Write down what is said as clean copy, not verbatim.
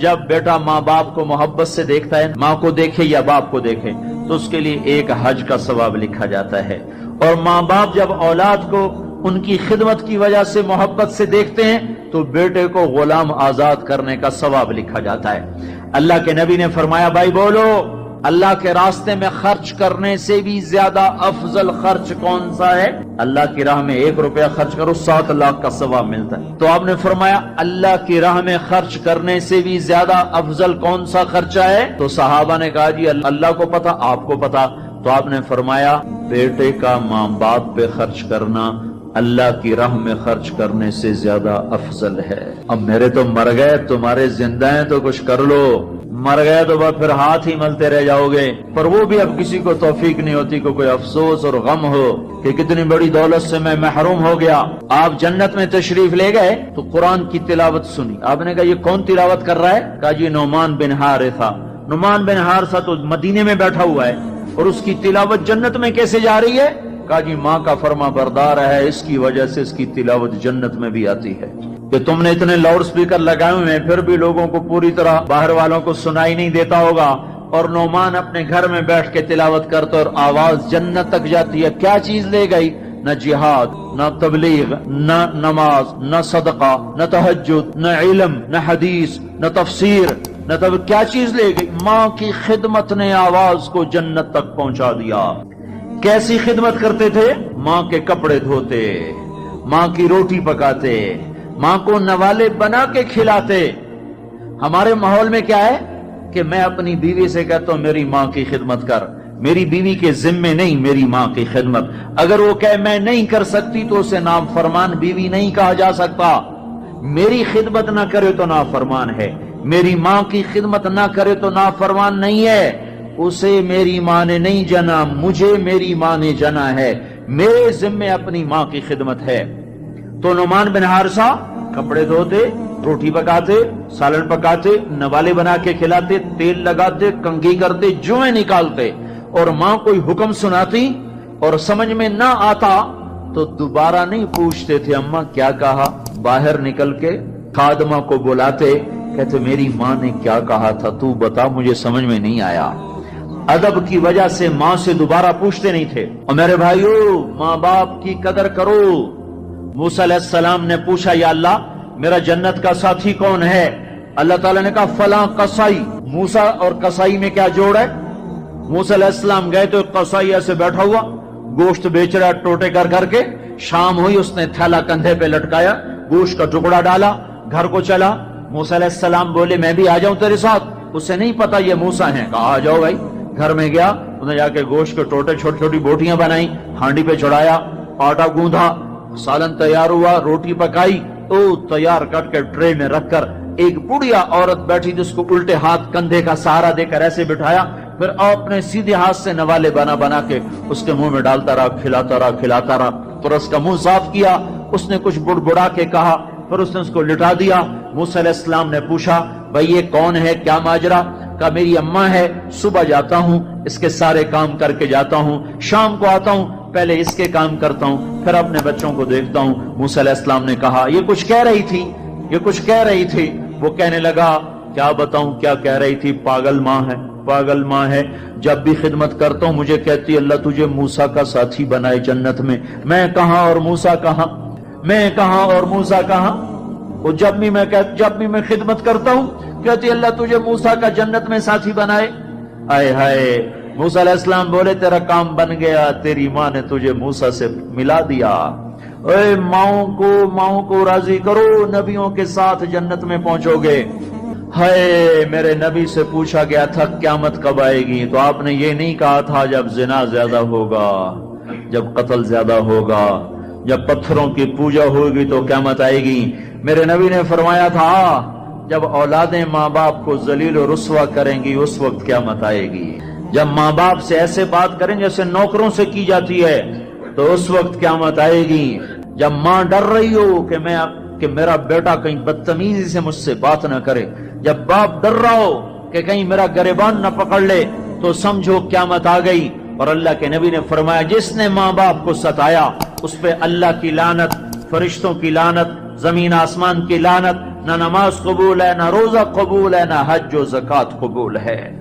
جب بیٹا ماں باپ کو محبت سے دیکھتا ہے، ماں کو دیکھے یا باپ کو دیکھے، تو اس کے لیے ایک حج کا ثواب لکھا جاتا ہے۔ اور ماں باپ جب اولاد کو ان کی خدمت کی وجہ سے محبت سے دیکھتے ہیں تو بیٹے کو غلام آزاد کرنے کا ثواب لکھا جاتا ہے۔ اللہ کے نبی نے فرمایا، بھائی بولو، اللہ کے راستے میں خرچ کرنے سے بھی زیادہ افضل خرچ کون سا ہے؟ اللہ کی راہ میں 1 روپیہ خرچ کرو 7 لاکھ کا ثواب ملتا ہے۔ تو آپ نے فرمایا اللہ کی راہ میں خرچ کرنے سے بھی زیادہ افضل کون سا خرچہ ہے؟ تو صحابہ نے کہا جی اللہ کو پتا، آپ کو پتا۔ تو آپ نے فرمایا بیٹے کا ماں باپ پہ خرچ کرنا اللہ کی راہ میں خرچ کرنے سے زیادہ افضل ہے۔ اب میرے تو مر گئے، تمہارے زندہ ہیں تو کچھ کر لو، مر گئے تو بس پھر ہاتھ ہی ملتے رہ جاؤ گے۔ پر وہ بھی اب کسی کو توفیق نہیں ہوتی کہ کوئی افسوس اور غم ہو کہ کتنی بڑی دولت سے میں محروم ہو گیا۔ آپ جنت میں تشریف لے گئے تو قرآن کی تلاوت سنی، آپ نے کہا یہ کون تلاوت کر رہا ہے؟ کہا جی نعمان بن حارثہ۔ نعمان بن حارثہ تو مدینے میں بیٹھا ہوا ہے اور اس کی تلاوت جنت میں کیسے جا رہی ہے؟ کہا جی ماں کا فرما بردار ہے، اس کی وجہ سے اس کی تلاوت جنت میں بھی آتی ہے۔ کہ تم نے اتنے لاؤڈ سپیکر لگائے ہوئے ہیں پھر بھی لوگوں کو پوری طرح باہر والوں کو سنائی نہیں دیتا ہوگا، اور نعمان اپنے گھر میں بیٹھ کے تلاوت کرتا اور آواز جنت تک جاتی ہے۔ کیا چیز لے گئی؟ نہ جہاد، نہ تبلیغ، نہ نماز، نہ صدقہ، نہ تہجد، نہ علم، نہ حدیث، نہ تفسیر، نہ کیا چیز لے گئی؟ ماں کی خدمت نے آواز کو جنت تک پہنچا دیا۔ کیسی خدمت کرتے تھے؟ ماں کے کپڑے دھوتے، ماں کی روٹی پکاتے، ماں کو نوالے بنا کے کھلاتے۔ ہمارے ماحول میں کیا ہے کہ میں اپنی بیوی سے کہتا ہوں میری ماں کی خدمت کر، میری بیوی کے ذمے نہیں میری ماں کی خدمت۔ اگر وہ کہے میں نہیں کر سکتی تو اسے نافرمان بیوی نہیں کہا جا سکتا۔ میری خدمت نہ کرے تو نافرمان ہے، میری ماں کی خدمت نہ کرے تو نافرمان نہیں ہے۔ اسے میری ماں نے نہیں جنا، مجھے میری ماں نے جنا ہے، میرے ذمے اپنی ماں کی خدمت ہے۔ تو نعمان بن حارثہ کپڑے دھوتے، روٹی پکاتے، سالن پکاتے، نوالے بنا کے کھلاتے، تیل لگاتے، کنگھی کرتے، جوئیں نکالتے، اور ماں کوئی حکم سناتی اور سمجھ میں نہ آتا تو دوبارہ نہیں پوچھتے تھے اماں کیا کہا، باہر نکل کے خادمہ کو بلاتے، کہتے میری ماں نے کیا کہا تھا تو بتا، مجھے سمجھ میں نہیں آیا۔ ادب کی وجہ سے ماں سے دوبارہ پوچھتے نہیں تھے۔ اور میرے بھائیو ماں باپ کی قدر کرو۔ موسیٰ علیہ السلام نے پوچھا یا اللہ میرا جنت کا ساتھی کون ہے؟ اللہ تعالیٰ نے کہا فلاں قصائی۔ موسیٰ اور قصائی میں کیا جوڑ ہے؟ موسیٰ علیہ السلام گئے تو قصائی ایسے بیٹھا ہوا گوشت بیچ رہا ٹوٹے کر کر کے۔ شام ہوئی اس نے تھیلا کندھے پہ لٹکایا، گوشت کا ٹکڑا ڈالا، گھر کو چلا۔ موسیٰ علیہ السلام بولے میں بھی آ جاؤں تیرے ساتھ؟ اسے نہیں پتا یہ موسیٰ ہیں۔ کہا آ جاؤ بھائی۔ گھر میں گیا، انہیں جا کے گوشت کے ٹوٹے چھوٹی چھوٹی بوٹیاں بنائی، ہانڈی پہ چڑھایا، آٹا گوندھا، سالن تیار ہوا، روٹی پکائی، تو تیار کر کے ٹرے میں رکھ کر ایک بڑھیا عورت بیٹھی جس کو الٹے ہاتھ کندھے کا سہارا دے کر ایسے بٹھایا، پھر آپ نے سیدھے ہاتھ سے نوالے بنا بنا کے اس کے منہ میں ڈالتا رہا، کھلاتا رہا کھلاتا رہا، پھر اس کا منہ صاف کیا، اس نے کچھ بڑبڑا کے کہا، پھر اس نے اس کو لٹا دیا۔ موسیٰ علیہ السلام نے پوچھا بھئی یہ کون ہے، کیا ماجرا؟ کہا میری اماں ہے، صبح جاتا ہوں اس کے سارے کام کر کے جاتا ہوں، شام کو آتا ہوں پہلے اس کے کام کرتا ہوں، پھر اپنے بچوں کو دیکھتا ہوں۔ موسیٰ علیہ السلام نے کہا یہ کچھ کہہ رہی تھی، یہ کچھ کہہ رہی تھی۔ وہ کہنے لگا کیا بتاؤں کیا کہہ رہی تھی؟ پاگل ماں ہے، پاگل ماں ہے، جب بھی خدمت کرتا ہوں مجھے کہتی اللہ تجھے موسیٰ کا ساتھی بنائے جنت میں۔ میں کہاں اور موسیٰ کہاں، میں کہاں اور موسیٰ کہاں؟ وہ جب بھی میں خدمت کرتا ہوں کہتی اللہ تجھے موسیٰ کا جنت میں ساتھی بنائے۔ آئے ہائے، موسیٰ علیہ السلام بولے تیرا کام بن گیا، تیری ماں نے تجھے موسیٰ سے ملا دیا۔ اے ماؤں کو راضی کرو، نبیوں کے ساتھ جنت میں پہنچو گے۔ ہائے میرے نبی سے پوچھا گیا تھا قیامت کب آئے گی، تو آپ نے یہ نہیں کہا تھا جب زنا زیادہ ہوگا، جب قتل زیادہ ہوگا، جب پتھروں کی پوجا ہوگی تو قیامت آئے گی۔ میرے نبی نے فرمایا تھا جب اولادیں ماں باپ کو ذلیل و رسوا کریں گی اس وقت قیامت آئے گی۔ جب ماں باپ سے ایسے بات کریں جیسے نوکروں سے کی جاتی ہے تو اس وقت قیامت آئے گی۔ جب ماں ڈر رہی ہو کہ میرا بیٹا کہیں بدتمیزی سے مجھ سے بات نہ کرے، جب باپ ڈر رہا ہو کہ کہیں میرا گریبان نہ پکڑ لے، تو سمجھو قیامت آ گئی۔ اور اللہ کے نبی نے فرمایا جس نے ماں باپ کو ستایا اس پہ اللہ کی لعنت، فرشتوں کی لعنت، زمین آسمان کی لعنت، نہ نماز قبول ہے، نہ روزہ قبول ہے، نہ حج و زکات قبول ہے۔